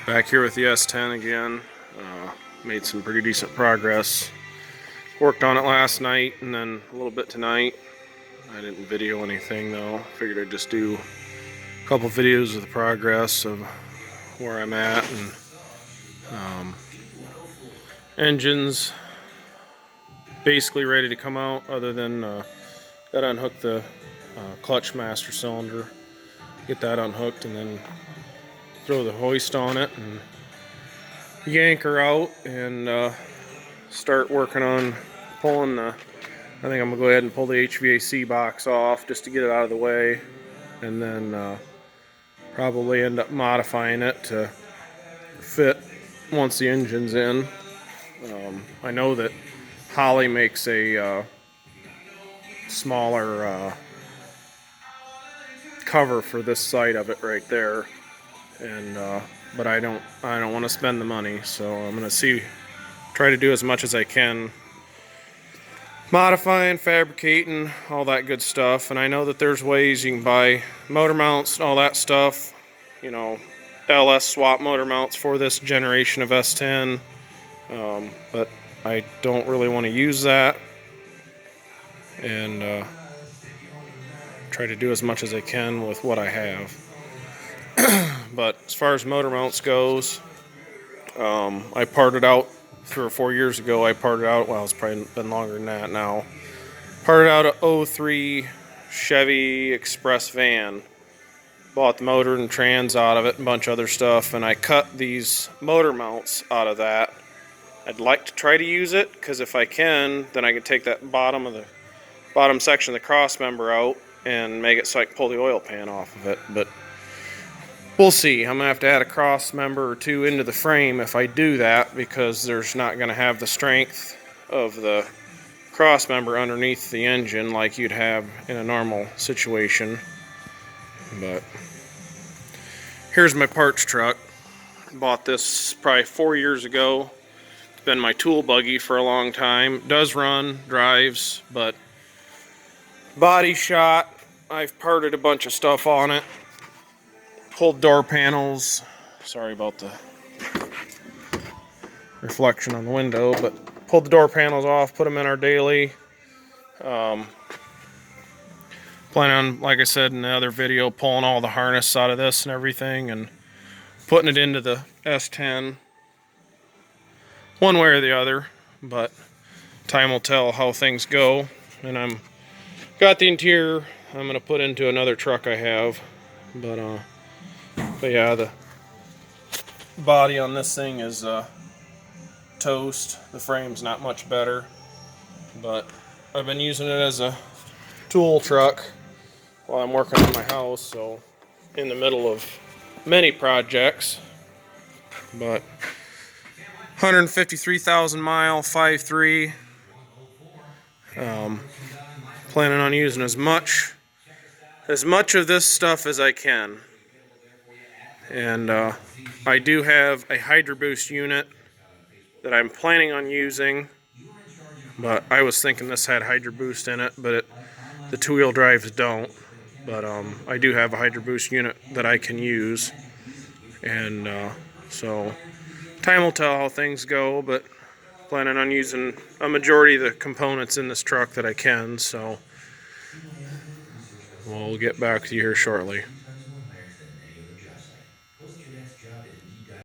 Back here with the S10 again. Made some pretty decent progress. Worked on it last night and then a little bit tonight. I didn't video anything though. Figured I'd just do a couple videos of the progress of where I'm at. And engine's basically ready to come out, other than gotta unhook the clutch master cylinder, get that unhooked, and then throw the hoist on it and yank her out and start working on pulling the, I think I'm gonna go ahead and pull the HVAC box off just to get it out of the way, and then probably end up modifying it to fit once the engine's in. I know that Holley makes a smaller cover for this side of it right there, and but I don't want to spend the money, so I'm gonna try to do as much as I can, modifying, fabricating, all that good stuff. And I know that there's ways you can buy motor mounts and all that stuff, you know, LS swap motor mounts for this generation of S10, but I don't really want to use that, and try to do as much as I can with what I have. But as far as motor mounts goes, I parted out 3 or 4 years ago. Well, it's probably been longer than that now. Parted out a 03 Chevy Express van. Bought the motor and trans out of it and a bunch of other stuff, and I cut these motor mounts out of that. I'd like to try to use it, because if I can, then I can take that bottom section of the cross member out and make it so I can pull the oil pan off of it. But we'll see. I'm gonna have to add a cross member or two into the frame if I do that, because there's not gonna have the strength of the cross member underneath the engine like you'd have in a normal situation. But here's my parts truck. Bought this probably 4 years ago. It's been my tool buggy for a long time. Does run, drives, but body shot. I've parted a bunch of stuff on it. Pulled door panels. Sorry about the reflection on the window, but pulled the door panels off, put them in our daily. Plan on, like I said in the other video, pulling all the harness out of this and everything and putting it into the S10 one way or the other, but time will tell how things go. And I'm got the interior I'm gonna put into another truck I have, but yeah, the body on this thing is toast. The frame's not much better, but I've been using it as a tool truck while I'm working on my house, so in the middle of many projects. But 153,000 mile 5.3. Planning on using as much of this stuff as I can. And I do have a Hydro Boost unit that I'm planning on using, but I was thinking this had Hydro Boost in it, but the two-wheel drives don't. But I do have a Hydro Boost unit that I can use, and so time will tell how things go, but planning on using a majority of the components in this truck that I can, so we'll get back to you here shortly.